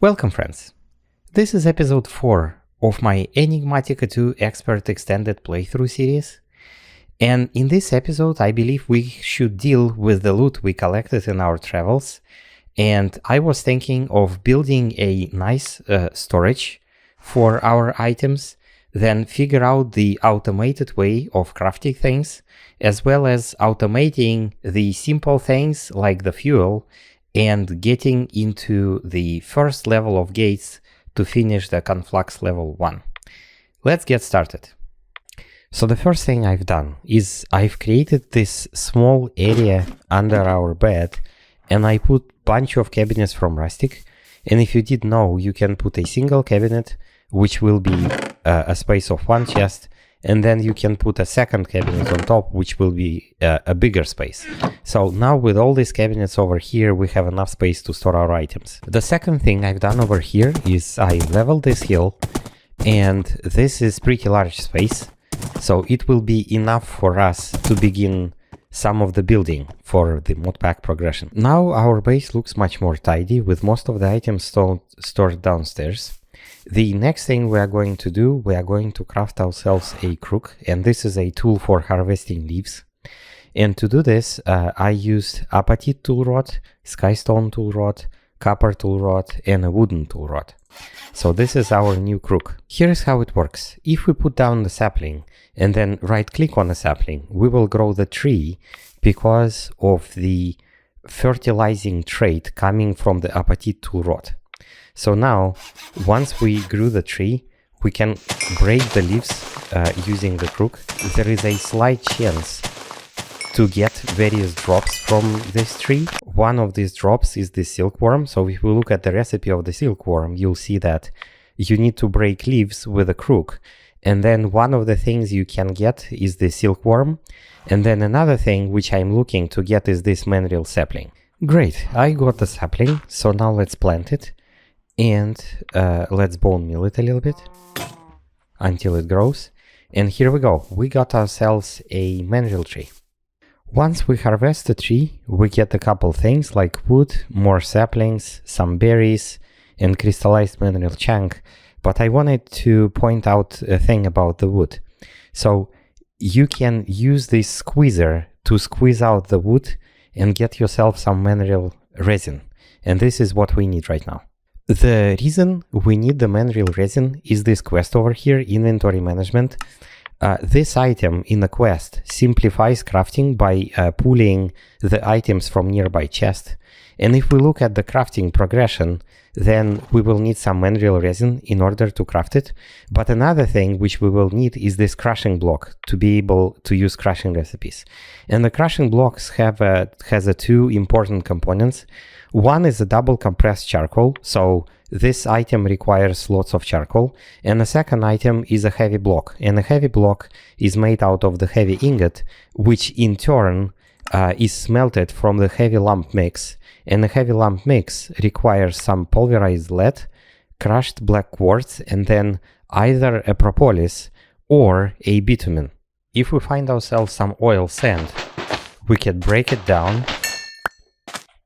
Welcome friends! This is episode 4 of my Enigmatica 2 Expert Extended Playthrough series, and in this episode I believe we should deal with the loot we collected in our travels, and I was thinking of building a nice storage for our items, then figure out the automated way of crafting things, as well as automating the simple things like the fuel and getting into the first level of gates to finish the Conflux level 1. Let's get started. So the first thing I've done is I've created this small area under our bed, and I put bunch of cabinets from Rustic. And if you did know, you can put a single cabinet, which will be a space of one chest, and then you can put a second cabinet on top, which will be a bigger space. So now with all these cabinets over here, we have enough space to store our items. The second thing I've done over here is I leveled this hill, and this is pretty large space. So it will be enough for us to begin some of the building for the Modpack progression. Now our base looks much more tidy with most of the items stored downstairs. The next thing we are going to do, we are going to craft ourselves a crook, and this is a tool for harvesting leaves. And to do this, I used apatite tool rod, skystone tool rod, copper tool rod, and a wooden tool rod. So this is our new crook. Here's how it works. If we put down the sapling and then right click on the sapling, we will grow the tree because of the fertilizing trait coming from the apatite tool rod. So now, once we grew the tree, we can break the leaves using the crook. There is a slight chance to get various drops from this tree. One of these drops is the silkworm. So if we look at the recipe of the silkworm, you'll see that you need to break leaves with a crook. And then one of the things you can get is the silkworm. And then another thing which I'm looking to get is this mandrill sapling. Great, I got the sapling. So now let's plant it. And let's bone meal it a little bit until it grows. And here we go. We got ourselves a mandrill tree. Once we harvest the tree, we get a couple things like wood, more saplings, some berries, and crystallized mandrill chunk. But I wanted to point out a thing about the wood. So you can use this squeezer to squeeze out the wood and get yourself some mandrill resin. And this is what we need right now. The reason we need the mandrill resin is this quest over here, inventory management. This item in the quest simplifies crafting by pulling the items from nearby chest. And if we look at the crafting progression, then we will need some mandrill resin in order to craft it. But another thing which we will need is this crushing block to be able to use crushing recipes. And the crushing blocks has two important components. One is a double compressed charcoal, so this item requires lots of charcoal, and the second item is a heavy block, and a heavy block is made out of the heavy ingot, which in turn is smelted from the heavy lump mix, and the heavy lump mix requires some pulverized lead, crushed black quartz, and then either a propolis or a bitumen. If we find ourselves some oil sand, we can break it down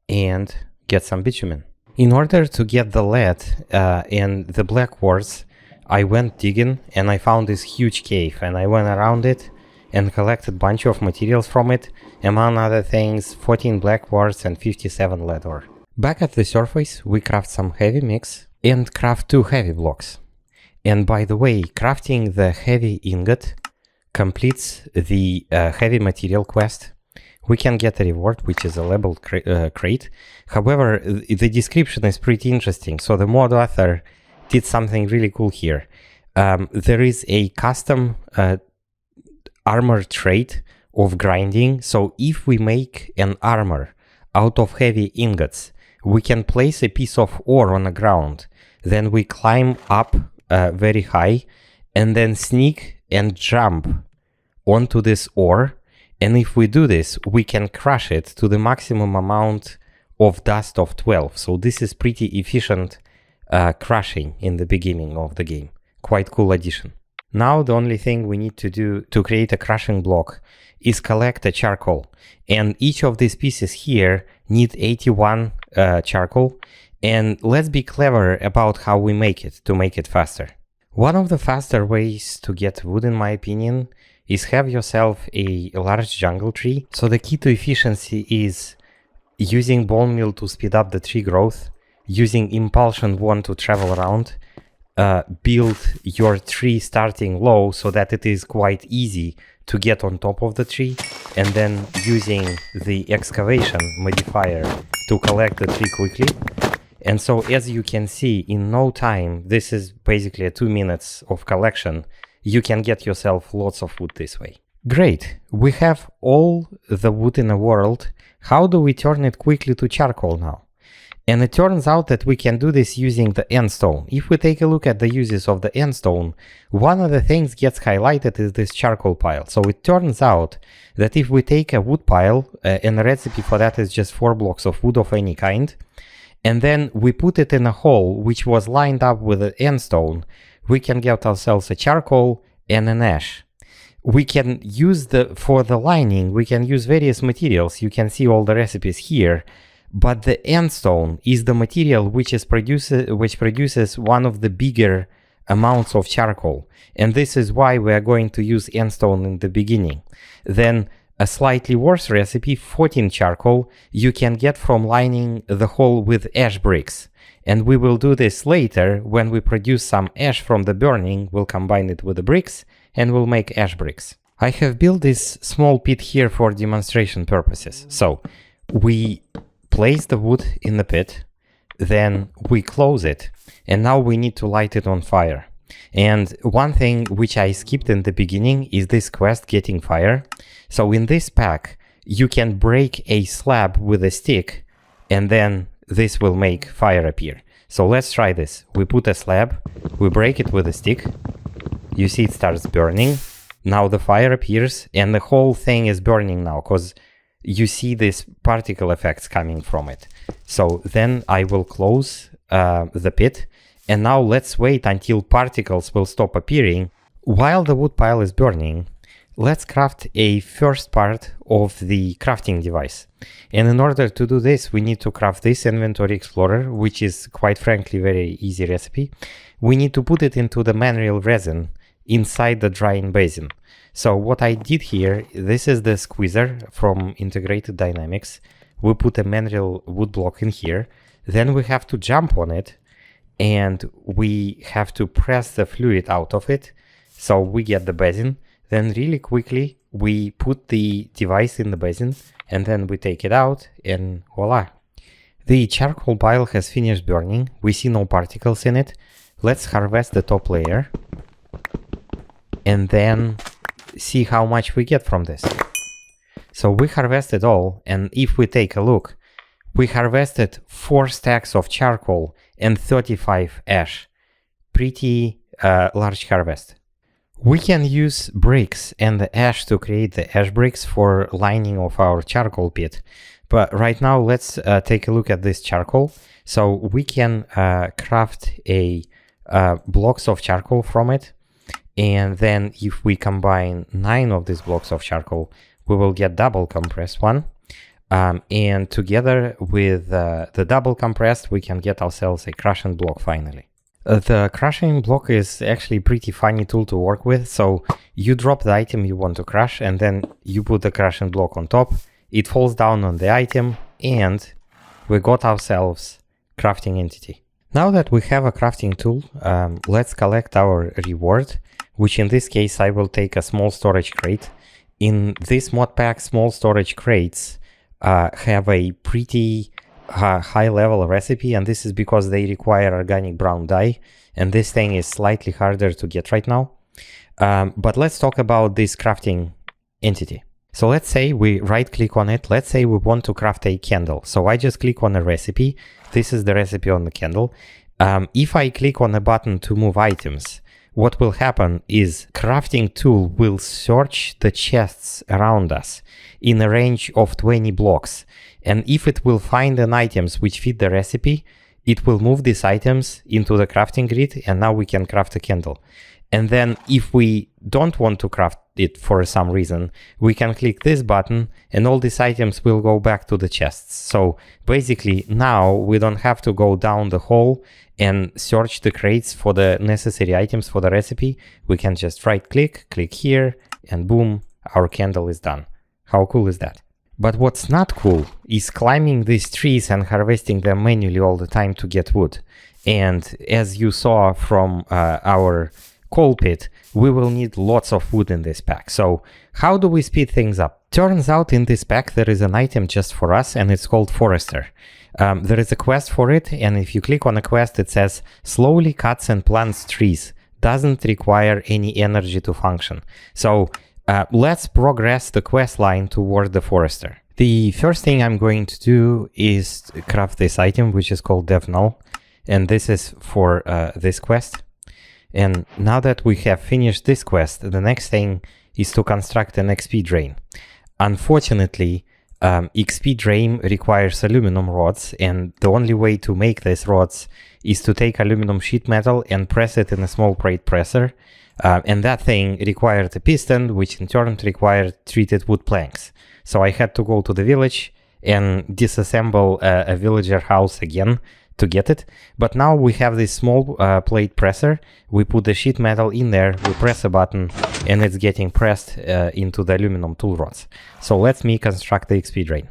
and get some bitumen. In order to get the lead and the black quartz, I went digging and I found this huge cave, and I went around it and collected a bunch of materials from it, among other things 14 black quartz and 57 lead ore. Back at the surface, we craft some heavy mix and craft 2 heavy blocks. And by the way, crafting the heavy ingot completes the heavy material quest. We can get a reward, which is a labeled crate. However, the description is pretty interesting. So the mod author did something really cool here. There is a custom armor trait of grinding. So if we make an armor out of heavy ingots, we can place a piece of ore on the ground. Then we climb up very high and then sneak and jump onto this ore. And if we do this, we can crush it to the maximum amount of dust of 12. So this is pretty efficient crushing in the beginning of the game. Quite cool addition. Now the only thing we need to do to create a crushing block is collect a charcoal. And each of these pieces here need 81 charcoal. And let's be clever about how we make it to make it faster. One of the faster ways to get wood, in my opinion, is have yourself a large jungle tree. So the key to efficiency is using bone meal to speed up the tree growth, using impulsion 1 to travel around, build your tree starting low so that it is quite easy to get on top of the tree, and then using the excavation modifier to collect the tree quickly. And so as you can see, in no time, this is basically 2 minutes of collection, you can get yourself lots of wood this way. Great, we have all the wood in the world. How do we turn it quickly to charcoal now? And it turns out that we can do this using the end stone. If we take a look at the uses of the end stone, one of the things gets highlighted is this charcoal pile. So it turns out that if we take a wood pile, and the recipe for that is just 4 blocks of wood of any kind, and then we put it in a hole which was lined up with the end stone, we can get ourselves a charcoal and an ash. We can use for the lining, we can use various materials. You can see all the recipes here. But the end stone is the material which produces one of the bigger amounts of charcoal. And this is why we are going to use end stone in the beginning. Then a slightly worse recipe, 14 charcoal, you can get from lining the hole with ash bricks. And we will do this later when we produce some ash from the burning. We'll combine it with the bricks and we'll make ash bricks. I have built this small pit here for demonstration purposes. So we place the wood in the pit, then we close it, and now we need to light it on fire. And one thing which I skipped in the beginning is this quest, getting fire. So in this pack, you can break a slab with a stick, and then this will make fire appear. So let's try this. We put a slab, we break it with a stick, you see it starts burning. Now the fire appears, and the whole thing is burning now, because you see these particle effects coming from it. So then I will close the pit, and now let's wait until particles will stop appearing. While the wood pile is burning, let's craft a first part of the crafting device. And in order to do this, we need to craft this inventory explorer, which is quite frankly very easy recipe. We need to put it into the mineral resin inside the drying basin. So what I did here, this is the squeezer from Integrated Dynamics. We put a mineral wood block in here. Then we have to jump on it and we have to press the fluid out of it. So we get the basin. Then really quickly, we put the device in the basin and then we take it out and voila. The charcoal pile has finished burning. We see no particles in it. Let's harvest the top layer and then see how much we get from this. So we harvested all, and if we take a look, we harvested 4 stacks of charcoal and 35 ash. Pretty large harvest. We can use bricks and the ash to create the ash bricks for lining of our charcoal pit. But right now let's take a look at this charcoal. So we can craft a blocks of charcoal from it. And then if we combine 9 of these blocks of charcoal, we will get double compressed one. And together with the double compressed, we can get ourselves a crushing block finally. The crushing block is actually a pretty funny tool to work with. So you drop the item you want to crush and then you put the crushing block on top. It falls down on the item and we got ourselves crafting entity. Now that we have a crafting tool, let's collect our reward, which in this case I will take a small storage crate. In this Modpack, small storage crates have a pretty high level recipe, and this is because they require organic brown dye, and this thing is slightly harder to get right now. But let's talk about this crafting entity. So let's say we right click on it. Let's say we want to craft a candle. So I just click on a recipe. This is the recipe on the candle. If I click on a button to move items, what will happen is crafting tool will search the chests around us in a range of 20 blocks. And if it will find an items which fit the recipe, it will move these items into the crafting grid, and now we can craft a candle. And then if we don't want to craft it for some reason, we can click this button and all these items will go back to the chests. So basically now we don't have to go down the hole and search the crates for the necessary items for the recipe. We can just right click here, and boom, our candle is done. How cool is that? But what's not cool is climbing these trees and harvesting them manually all the time to get wood. And as you saw from our coal pit, we will need lots of wood in this pack. So how do we speed things up? Turns out in this pack there is an item just for us, and it's called Forester. There is a quest for it, and if you click on a quest, it says slowly cuts and plants trees. Doesn't require any energy to function. So let's progress the quest line toward the Forester. The first thing I'm going to do is craft this item, which is called DevNull, and this is for this quest. And now that we have finished this quest, the next thing is to construct an XP drain. Unfortunately, XP drain requires aluminum rods, and the only way to make these rods is to take aluminum sheet metal and press it in a small plate presser. And that thing required a piston, which in turn required treated wood planks. So I had to go to the village and disassemble a villager house again to get it. But now we have this small plate presser. We put the sheet metal in there, we press a button, and it's getting pressed into the aluminum tool rods. So let me construct the XP drain.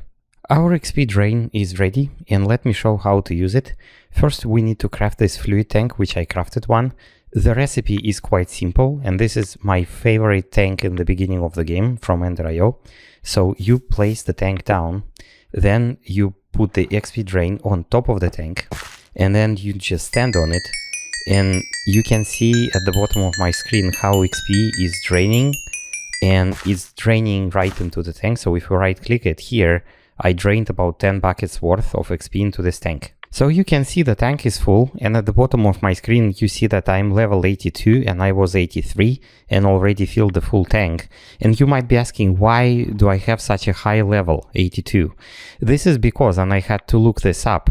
Our XP drain is ready, and let me show how to use it. First, we need to craft this fluid tank, which I crafted one. The recipe is quite simple, and this is my favorite tank in the beginning of the game from Ender.io. So you place the tank down, then you put the XP drain on top of the tank, and then you just stand on it, and you can see at the bottom of my screen how XP is draining, and it's draining right into the tank. So if we right click it here, I drained about 10 buckets worth of XP into this tank. So you can see the tank is full, and at the bottom of my screen you see that I'm level 82 and I was 83 and already filled the full tank. And you might be asking, why do I have such a high level, 82? This is because, and I had to look this up,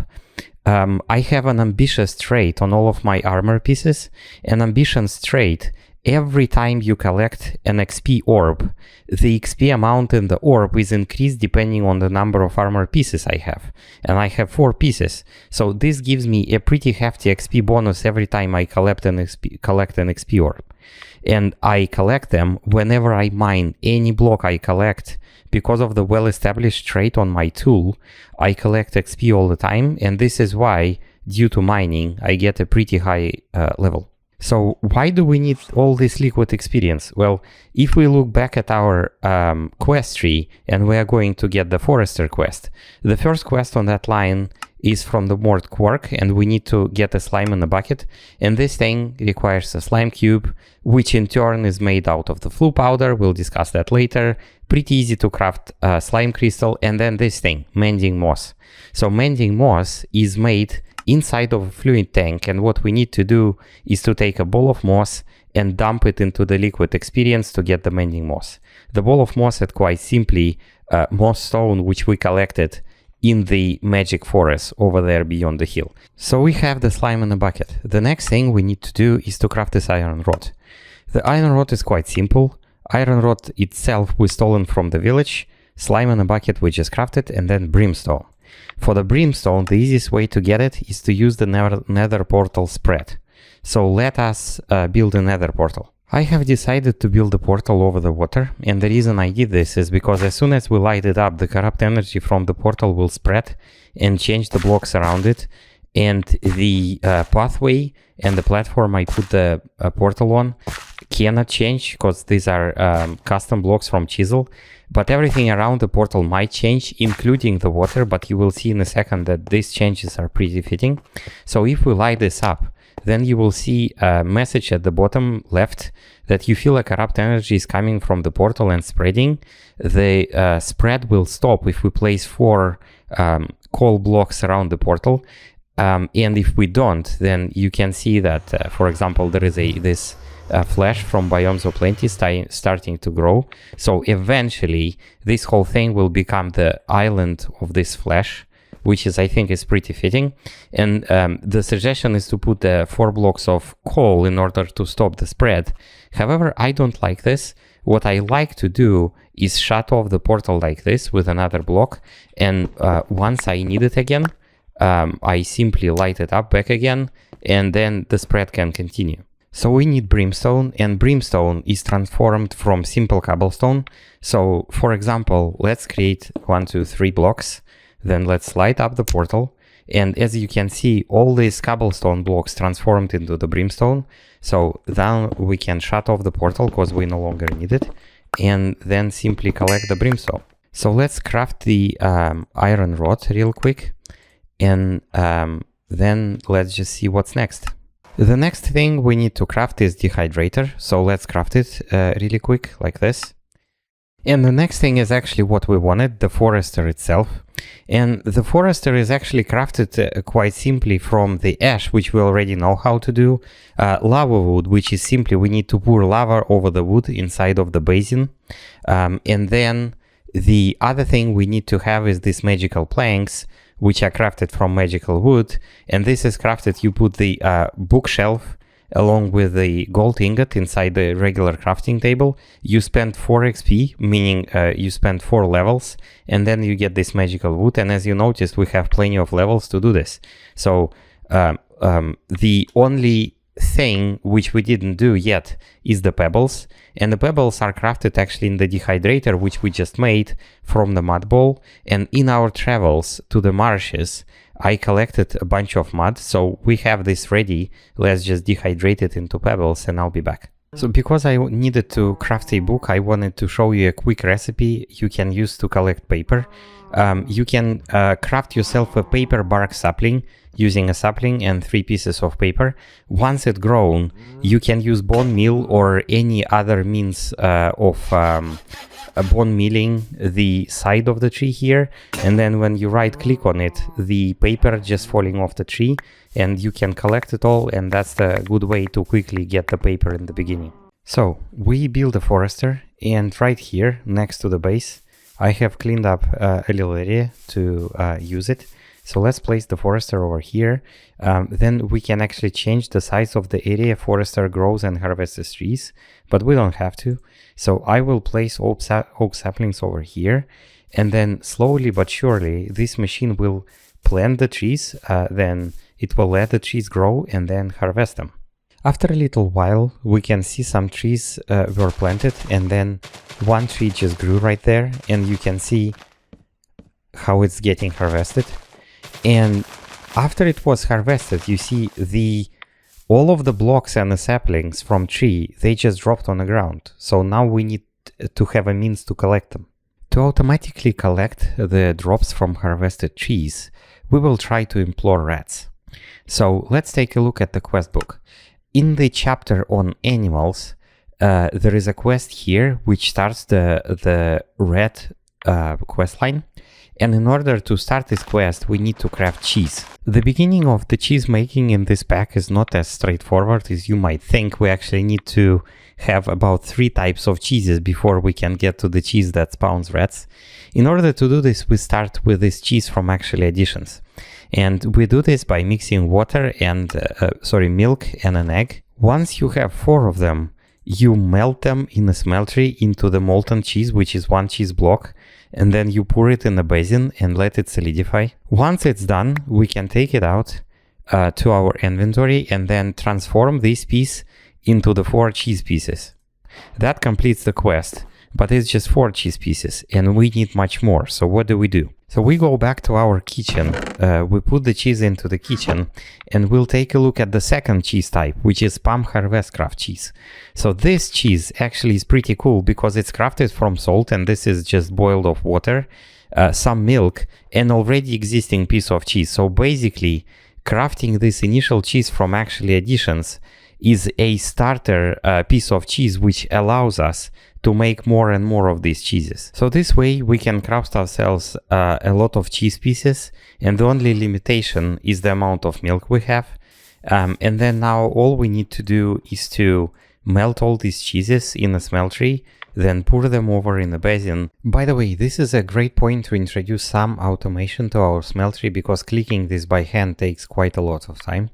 I have an ambitious trait on all of my armor pieces. An ambitious trait, every time you collect an XP orb, the XP amount in the orb is increased depending on the number of armor pieces I have. And I have 4 pieces. So this gives me a pretty hefty XP bonus every time I collect an XP orb. And I collect them whenever I mine. Any block I collect, because of the well-established trait on my tool, I collect XP all the time. And this is why, due to mining, I get a pretty high level. So why do we need all this liquid experience? Well, if we look back at our quest tree and we are going to get the Forester quest, the first quest on that line is from the Mort Quark, and we need to get a slime in a bucket. And this thing requires a slime cube, which in turn is made out of the flue powder. We'll discuss that later. Pretty easy to craft slime crystal. And then this thing, mending moss. So mending moss is made inside of a fluid tank, and what we need to do is to take a ball of moss and dump it into the liquid experience to get the mending moss. The ball of moss is quite simply moss stone, which we collected in the magic forest over there beyond the hill. So we have the slime in a bucket. The next thing we need to do is to craft this iron rod. The iron rod is quite simple. Iron rod itself we stolen from the village, slime in a bucket we just crafted, and then brimstone. For the brimstone, the easiest way to get it is to use the nether portal spread. So let us build a nether portal. I have decided to build a portal over the water, and the reason I did this is because as soon as we light it up, the corrupt energy from the portal will spread and change the blocks around it, and the pathway and the platform I put the portal on cannot change because these are custom blocks from Chisel. But everything around the portal might change, including the water, but you will see in a second that these changes are pretty fitting. So if we light this up, then you will see a message at the bottom left that you feel a corrupt energy is coming from the portal and spreading. The spread will stop if we place 4 coal blocks around the portal. And if we don't, then you can see that, for example, there is this flesh from Biomes of Plenty starting to grow. So eventually this whole thing will become the island of this flesh, which is, I think, is pretty fitting. And the suggestion is to put the 4 blocks of coal in order to stop the spread. However, I don't like this. What I like to do is shut off the portal like this with another block, and once I need it again, I simply light it up back again, and then the spread can continue. So we need brimstone, and brimstone is transformed from simple cobblestone. So for example, let's create 1, 2, 3 blocks, then let's light up the portal. And as you can see, all these cobblestone blocks transformed into the brimstone. So then we can shut off the portal because we no longer need it, and then simply collect the brimstone. So let's craft the iron rod real quick, and then let's just see what's next. The next thing we need to craft is dehydrator. So let's craft it really quick like this. And the next thing is actually what we wanted, the forester itself. And the forester is actually crafted quite simply from the ash, which we already know how to do. Lava wood, which is simply we need to pour lava over the wood inside of the basin. And then the other thing we need to have is these magical planks, which are crafted from magical wood. And this is crafted, you put the bookshelf along with the gold ingot inside the regular crafting table. You spend 4 XP, meaning you spend 4 levels, and then you get this magical wood. And as you noticed, we have plenty of levels to do this. So the only thing which we didn't do yet is the pebbles, and the pebbles are crafted actually in the dehydrator, which we just made from the mud ball. And in our travels to the marshes, I collected a bunch of mud, so we have this ready. Let's just dehydrate it into pebbles and I'll be back. So because I needed to craft a book, I wanted to show you a quick recipe you can use to collect paper. You can craft yourself a paper bark sapling using a sapling and 3 pieces of paper. Once it's grown, you can use bone meal or any other means of bone milling the side of the tree here, and then when you right click on it, the paper just falling off the tree, and you can collect it all, and that's the good way to quickly get the paper in the beginning. So we build a forester, and right here next to the base I have cleaned up a little area to use it. So let's place the forester over here. Then we can actually change the size of the area forester grows and harvests trees, but we don't have to. So I will place oak saplings over here, and then slowly but surely this machine will plant the trees, then it will let the trees grow and then harvest them. After a little while, we can see some trees were planted, and then one tree just grew right there, and you can see how it's getting harvested. And after it was harvested, you see all of the blocks and the saplings from tree, they just dropped on the ground. So now we need to have a means to collect them. To automatically collect the drops from harvested trees, we will try to implore rats. So let's take a look at the quest book. In the chapter on animals, there is a quest here which starts the red quest line. And in order to start this quest, we need to craft cheese. The beginning of the cheese making in this pack is not as straightforward as you might think. We actually need to have about 3 types of cheeses before we can get to the cheese that spawns rats. In order to do this, we start with this cheese from actually additions. And we do this by mixing water and, milk and an egg. Once you have 4 of them, you melt them in a smeltery into the molten cheese, which is 1 cheese block, and then you pour it in a basin and let it solidify. Once it's done, we can take it out to our inventory and then transform this piece into the 4 cheese pieces. That completes the quest, but it's just 4 cheese pieces and we need much more. So what do? So we go back to our kitchen, we put the cheese into the kitchen, and we'll take a look at the second cheese type, which is Palm Harvest Craft cheese. So this cheese actually is pretty cool because it's crafted from salt, and this is just boiled off water, some milk, and already existing piece of cheese. So basically, crafting this initial cheese from actually additions is a starter piece of cheese which allows us to make more and more of these cheeses. So this way we can craft ourselves a lot of cheese pieces, and the only limitation is the amount of milk we have. And then now all we need to do is to melt all these cheeses in a smeltery, then pour them over in a basin. By the way, this is a great point to introduce some automation to our smeltery, because clicking this by hand takes quite a lot of time.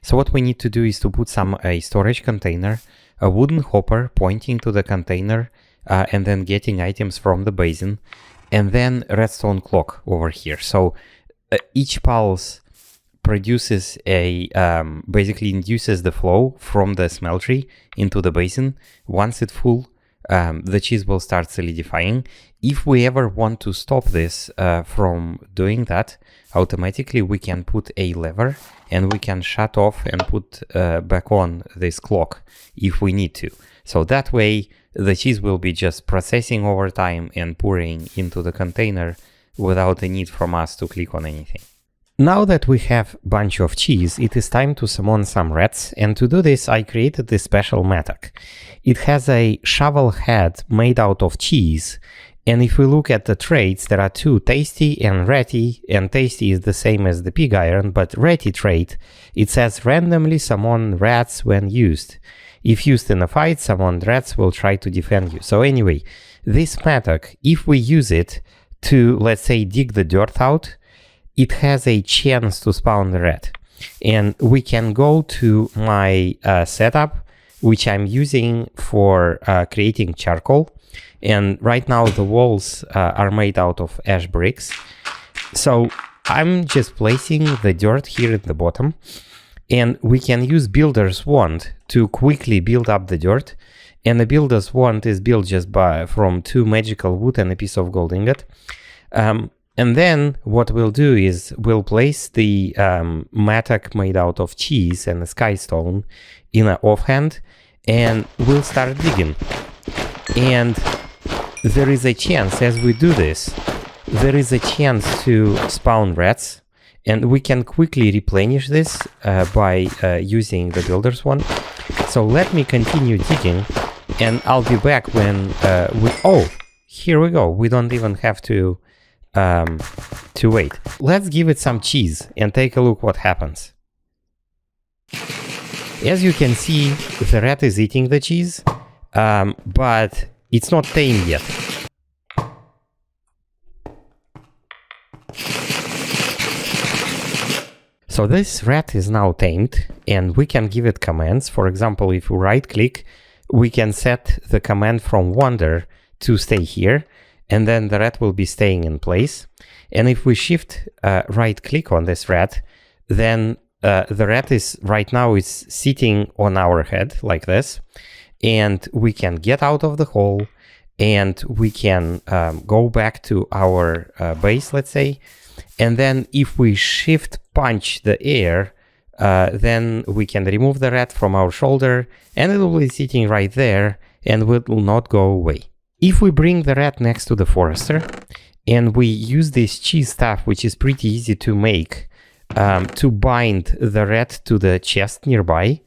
So what we need to do is to put a storage container a wooden hopper pointing to the container and then getting items from the basin, and then redstone clock over here. So each pulse produces a basically induces the flow from the smeltery into the basin. Once it's full, the cheese will start solidifying. If we ever want to stop this from doing that automatically, we can put a lever and we can shut off and put back on this clock if we need to. So that way the cheese will be just processing over time and pouring into the container without the need from us to click on anything. Now that we have a bunch of cheese, it is time to summon some rats, and to do this I created this special Modpack. It has a shovel head made out of cheese, and if we look at the traits, there are two, tasty and ratty, and tasty is the same as the pig iron, but ratty trait, it says randomly summon rats when used. If used in a fight, summoned rats will try to defend you. So anyway, this Modpack, if we use it to, let's say, dig the dirt out, it has a chance to spawn the rat. And we can go to my setup, which I'm using for creating charcoal. And right now the walls are made out of ash bricks. So I'm just placing the dirt here at the bottom. And we can use builder's wand to quickly build up the dirt. And the builder's wand is built just from 2 magical wood and a piece of gold ingot. And then what we'll do is we'll place the Modpack made out of cheese and a skystone in an offhand, and we'll start digging. And there is a chance, as we do this, there is a chance to spawn rats, and we can quickly replenish this by using the builder's one. So let me continue digging, and I'll be back when oh, here we go. We don't even have to wait. Let's give it some cheese and take a look what happens. As you can see, the rat is eating the cheese, but it's not tame yet. So this rat is now tamed, and we can give it commands. For example, if we right click, we can set the command from wander to stay here, and then the rat will be staying in place. And if we shift right click on this rat, then the rat is right now is sitting on our head like this, and we can get out of the hole, and we can go back to our base, let's say. And then if we shift punch the air, then we can remove the rat from our shoulder, and it will be sitting right there and will not go away. If we bring the rat next to the forester and we use this cheese staff, which is pretty easy to make, to bind the rat to the chest nearby,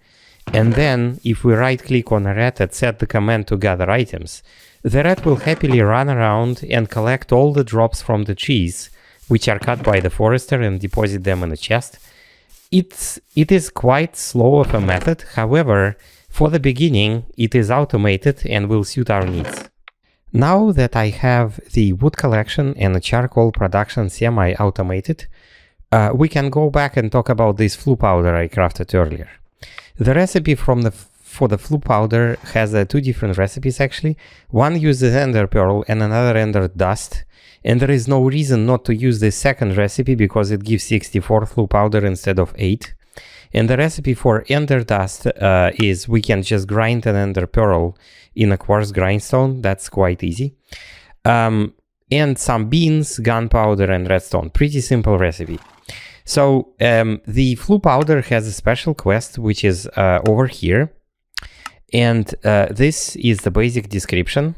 and then if we right click on a rat and set the command to gather items, the rat will happily run around and collect all the drops from the cheese, which are cut by the forester, and deposit them in the chest. It is quite slow of a method, however, for the beginning it is automated and will suit our needs. Now that I have the wood collection and the charcoal production semi-automated, we can go back and talk about this flue powder I crafted earlier. The recipe for the flue powder has 2 different recipes actually. One uses ender pearl and another ender dust, and there is no reason not to use this second recipe because it gives 64 flue powder instead of 8. And the recipe for ender dust is we can just grind an ender pearl in a quartz grindstone. That's quite easy. And some beans, gunpowder, and redstone. Pretty simple recipe. So the flue powder has a special quest, which is over here. And this is the basic description.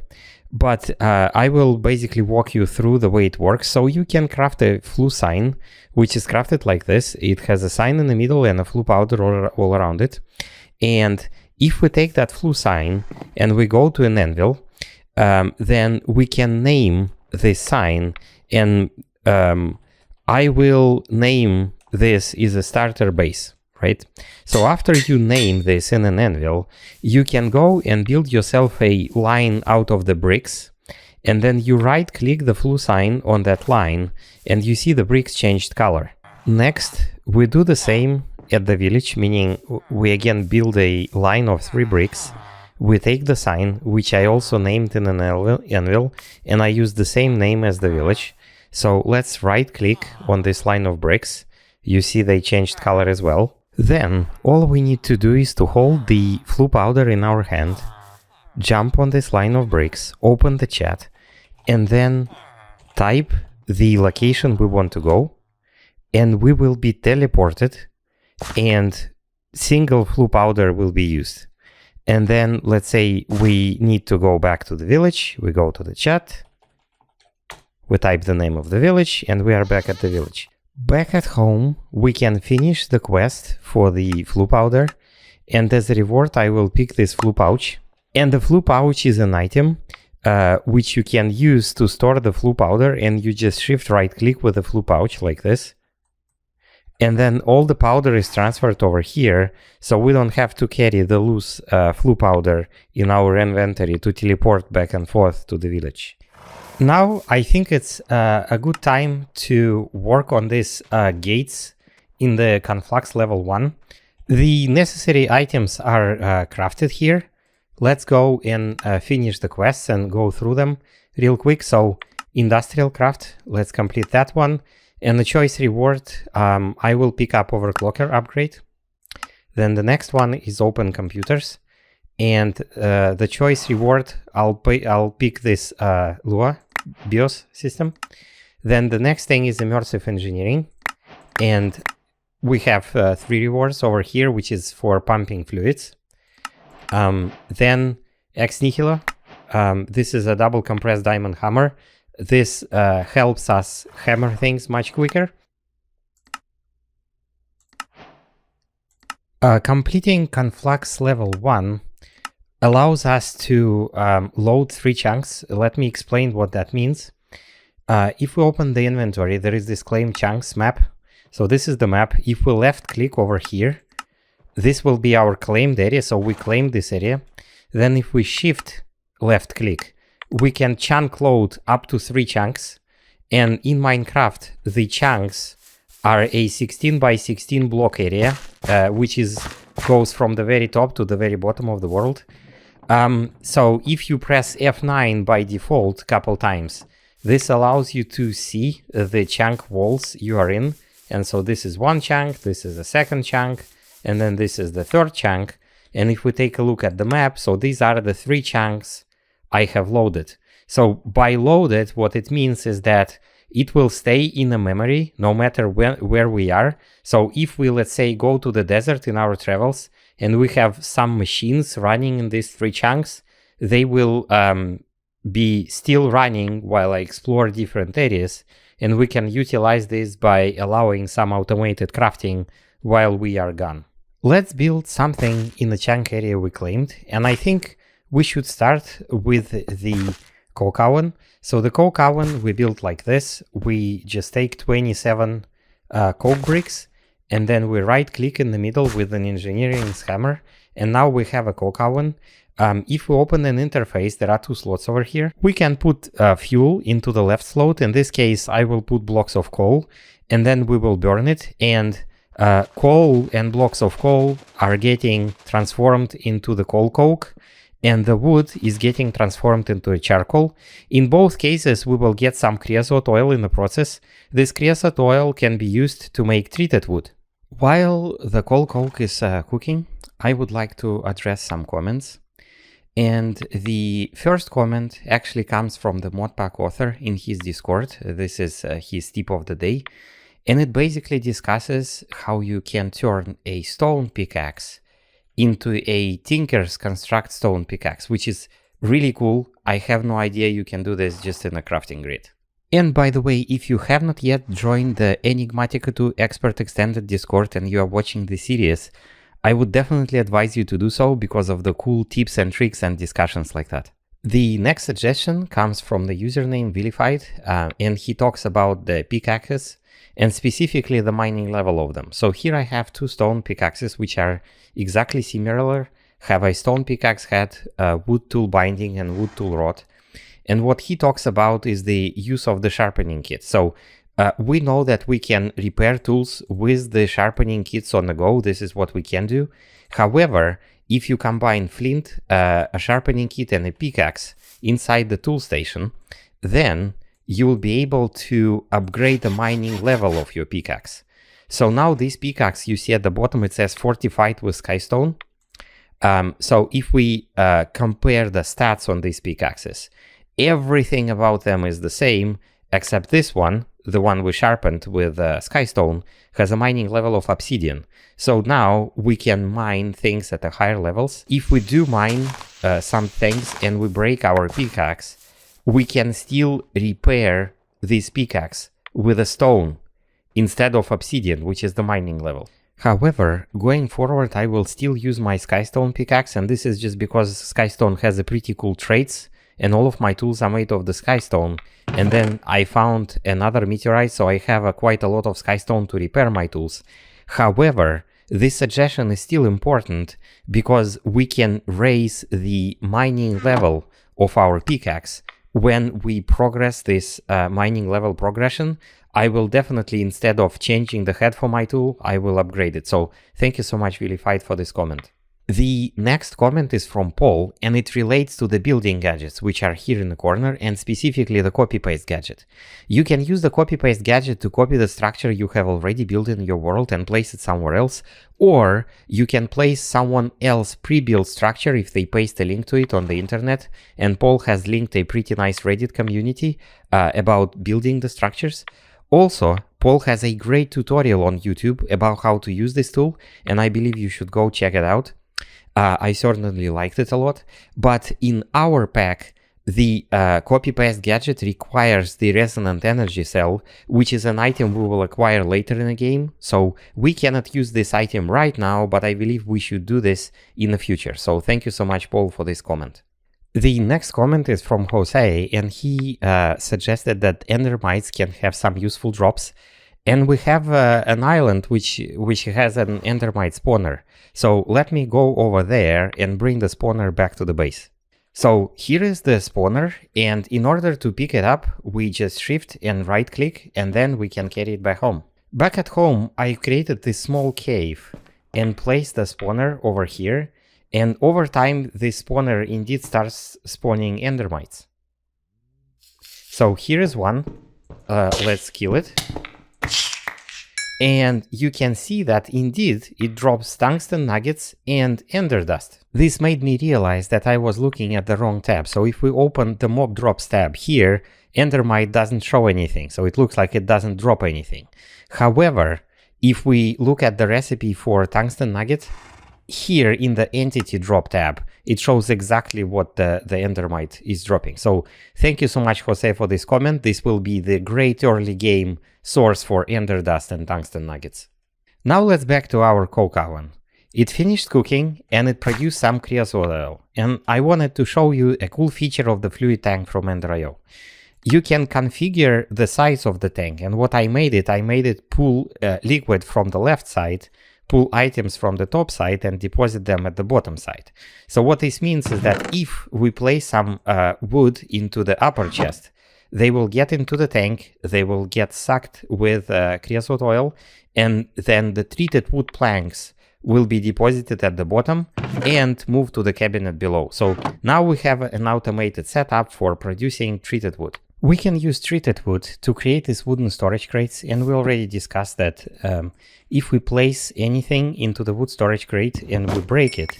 But I will basically walk you through the way it works. So you can craft a flue sign, which is crafted like this. It has a sign in the middle and a flue powder all around it. And if we take that flue sign and we go to an anvil, then we can name this sign, and I will name this is a starter base, right? So after you name this in an anvil, you can go and build yourself a line out of the bricks, and then you right click the flue sign on that line and you see the bricks changed color. Next, we do the same at the village, meaning we again build a line of 3 bricks, we take the sign, which I also named in an anvil, and I use the same name as the village. So let's right click on this line of bricks. You see they changed color as well. Then all we need to do is to hold the flue powder in our hand, jump on this line of bricks, open the chat, and then type the location we want to go, and we will be teleported, and single flue powder will be used. And then let's say we need to go back to the village, we go to the chat, we type the name of the village, and we are back at the village. Back at home, we can finish the quest for the flue powder, and as a reward I will pick this flue pouch. And the flue pouch is an item which you can use to store the flue powder, and you just shift right click with the flue pouch like this. And then all the powder is transferred over here, so we don't have to carry the loose flue powder in our inventory to teleport back and forth to the village. Now I think it's a good time to work on these gates in the Conflux level 1. The necessary items are crafted here. Let's go and finish the quests and go through them real quick. So industrial craft, let's complete that one. And the choice reward, I will pick up overclocker upgrade. Then the next one is open computers. And the choice reward, I'll pick this Lua BIOS system. Then the next thing is immersive engineering. And we have 3 rewards over here, which is for pumping fluids. Then ex nihilo. This is a double compressed diamond hammer. This helps us hammer things much quicker. Completing Conflux level 1 allows us to load 3 chunks. Let me explain what that means. If we open the inventory, there is this claim chunks map. So this is the map. If we left click over here, this will be our claimed area. So we claim this area. Then if we shift left click, we can chunk load up to 3 chunks. And in Minecraft, the chunks are a 16 by 16 block area, which goes from the very top to the very bottom of the world. So if you press F9 by default a couple times, this allows you to see the chunk walls you are in. And so this is 1 chunk, this is the 2nd chunk, and then this is the 3rd chunk. And if we take a look at the map, so these are the 3 chunks I have loaded. So by loaded, what it means is that it will stay in the memory no matter where we are. So if we, let's say, go to the desert in our travels and we have some machines running in these 3 chunks, they will be still running while I explore different areas. And we can utilize this by allowing some automated crafting while we are gone. Let's build something in the chunk area we claimed. And I think we should start with the coke oven. So the coke oven we built like this. We just take 27 coke bricks, and then we right click in the middle with an engineering hammer. And now we have a coke oven. If we open an interface, there are 2 slots over here. We can put fuel into the left slot. In this case, I will put blocks of coal, and then we will burn it. And coal and blocks of coal are getting transformed into the coal coke, and the wood is getting transformed into a charcoal. In both cases, we will get some creosote oil in the process. This creosote oil can be used to make treated wood. While the coal coke is cooking, I would like to address some comments. And the first comment actually comes from the Modpack author in his Discord. This is his tip of the day. And it basically discusses how you can turn a stone pickaxe into a Tinker's Construct stone pickaxe, which is really cool. I have no idea you can do this just in a crafting grid. And by the way, if you have not yet joined the Enigmatica 2 Expert Extended Discord and you are watching the series, I would definitely advise you to do so because of the cool tips and tricks and discussions like that. The next suggestion comes from the username Vilified, and he talks about the pickaxes and specifically the mining level of them. So here I have 2 stone pickaxes which are exactly similar, have a stone pickaxe head, wood tool binding and wood tool rod. And what he talks about is the use of the sharpening kit. So we know that we can repair tools with the sharpening kits on the go. This is what we can do. However, if you combine flint, a sharpening kit, and a pickaxe inside the tool station, then you will be able to upgrade the mining level of your pickaxe. So now this pickaxe, you see at the bottom, it says fortified with skystone. So if we compare the stats on these pickaxes, everything about them is the same, except this one, the one we sharpened with skystone, has a mining level of obsidian. So now we can mine things at the higher levels. If we do mine some things and we break our pickaxe, we can still repair this pickaxe with a stone instead of obsidian, which is the mining level. However, going forward, I will still use my skystone pickaxe, and this is just because skystone has a pretty cool traits, and all of my tools are made of the skystone. And then I found another meteorite, so I have quite a lot of skystone to repair my tools. However, this suggestion is still important because we can raise the mining level of our pickaxe when we progress this mining level progression. I will definitely, instead of changing the head for my tool, I will upgrade it. So thank you so much, Vilified, for this comment. The next comment is from Paul, and it relates to the building gadgets, which are here in the corner, and specifically the copy-paste gadget. You can use the copy-paste gadget to copy the structure you have already built in your world and place it somewhere else, or you can place someone else's pre-built structure if they paste a link to it on the internet, and Paul has linked a pretty nice Reddit community about building the structures. Also, Paul has a great tutorial on YouTube about how to use this tool, and I believe you should go check it out. I certainly liked it a lot, but in our pack, the copy-paste gadget requires the resonant energy cell, which is an item we will acquire later in the game. So we cannot use this item right now, but I believe we should do this in the future. So thank you so much, Paul, for this comment. The next comment is from Jose, and he suggested that Endermites can have some useful drops. And we have an island which has an Endermite spawner. So let me go over there and bring the spawner back to the base. So here is the spawner, and in order to pick it up, we just shift and right click, and then we can carry it back home. Back at home, I created this small cave and placed the spawner over here. And over time, this spawner indeed starts spawning Endermites. So here is one. Let's kill it. And you can see that indeed it drops tungsten nuggets and ender dust. This made me realize that I was looking at the wrong tab. So if we open the mob drops tab here, Endermite doesn't show anything. So it looks like it doesn't drop anything. However, if we look at the recipe for tungsten nugget, here in the entity drop tab, it shows exactly what the Endermite is dropping. So thank you so much, Jose, for this comment. This will be the great early game source for ender dust and tungsten nuggets. Now let's back to our coke oven. It finished cooking and it produced some creosote oil. And I wanted to show you a cool feature of the fluid tank from Ender.io. You can configure the size of the tank, and what I made it pull liquid from the left side, pull items from the top side, and deposit them at the bottom side. So what this means is that if we place some wood into the upper chest, they will get into the tank, they will get sucked with creosote oil, and then the treated wood planks will be deposited at the bottom and moved to the cabinet below. So now we have an automated setup for producing treated wood. We can use treated wood to create these wooden storage crates, and we already discussed that if we place anything into the wood storage crate and we break it,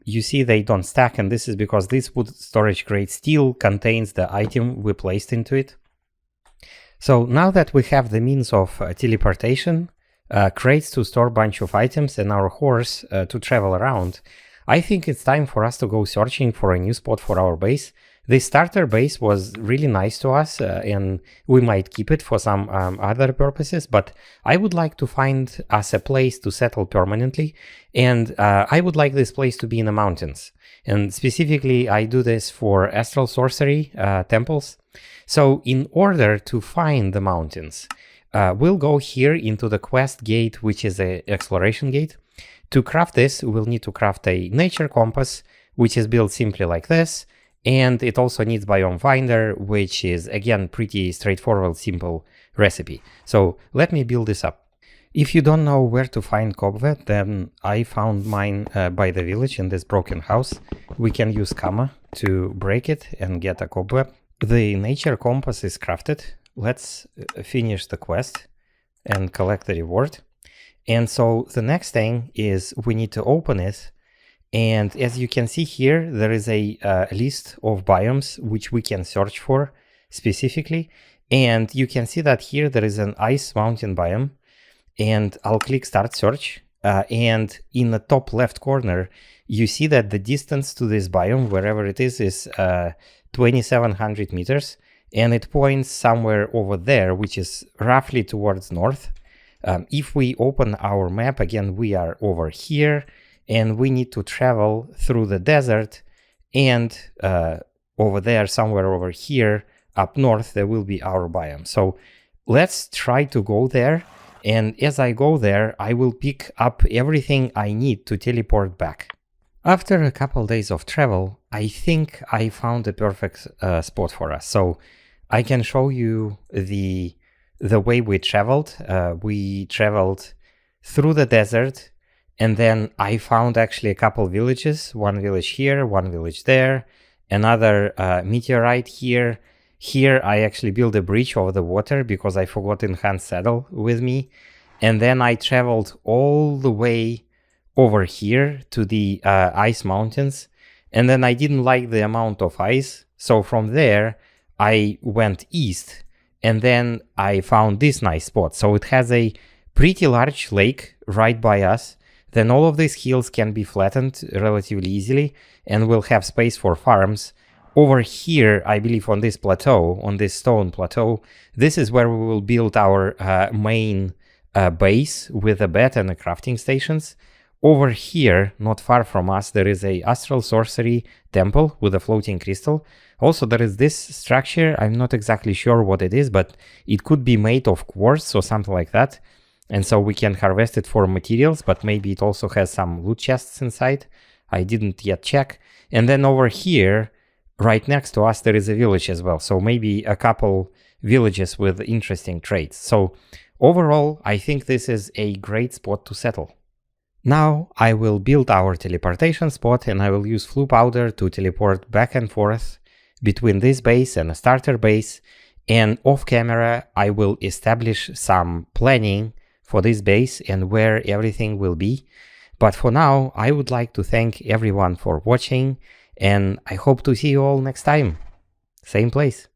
you see they don't stack, and this is because this wood storage crate still contains the item we placed into it. So now that we have the means of teleportation, crates to store a bunch of items, and our horse to travel around, I think it's time for us to go searching for a new spot for our base. The starter base was really nice to us, and we might keep it for some other purposes, but I would like to find us a place to settle permanently, and I would like this place to be in the mountains. And specifically, I do this for astral sorcery temples. So in order to find the mountains, we'll go here into the quest gate, which is an exploration gate. To craft this, we'll need to craft a nature compass, which is built simply like this. And it also needs biome finder, which is again pretty straightforward, simple recipe. So let me build this up. If you don't know where to find cobweb, then I found mine by the village in this broken house. We can use comma to break it and get a cobweb. The nature compass is crafted. Let's finish the quest and collect the reward. And so the next thing is we need to open it. And as you can see here, there is a list of biomes which we can search for specifically. And you can see that here there is an ice mountain biome. And I'll click start search. And in the top left corner, you see that the distance to this biome, wherever it is 2,700 meters. And it points somewhere over there, which is roughly towards north. If we open our map, again, we are over here. And we need to travel through the desert. And over there, somewhere over here, up north, there will be our biome. So let's try to go there. And as I go there, I will pick up everything I need to teleport back. After a couple days of travel, I think I found a perfect spot for us. So I can show you the way we traveled. We traveled through the desert, and then I found actually a couple villages. One village here, one village there, another meteorite here. Here I actually built a bridge over the water because I forgot enhanced saddle with me. And then I traveled all the way over here to the ice mountains. And then I didn't like the amount of ice. So from there, I went east. And then I found this nice spot. So it has a pretty large lake right by us. Then all of these hills can be flattened relatively easily. And we'll have space for farms. Over here, I believe on this plateau, on this stone plateau, this is where we will build our main base with a bed and the crafting stations. Over here, not far from us, there is a astral sorcery temple with a floating crystal. Also, there is this structure. I'm not exactly sure what it is, but it could be made of quartz or something like that. And so we can harvest it for materials, but maybe it also has some loot chests inside. I didn't yet check. And then over here, right next to us, there is a village as well. So maybe a couple villages with interesting traits. So overall, I think this is a great spot to settle. Now I will build our teleportation spot, and I will use flue powder to teleport back and forth between this base and a starter base. And off camera, I will establish some planning for this base and where everything will be. But for now, I would like to thank everyone for watching. And I hope to see you all next time. Same place.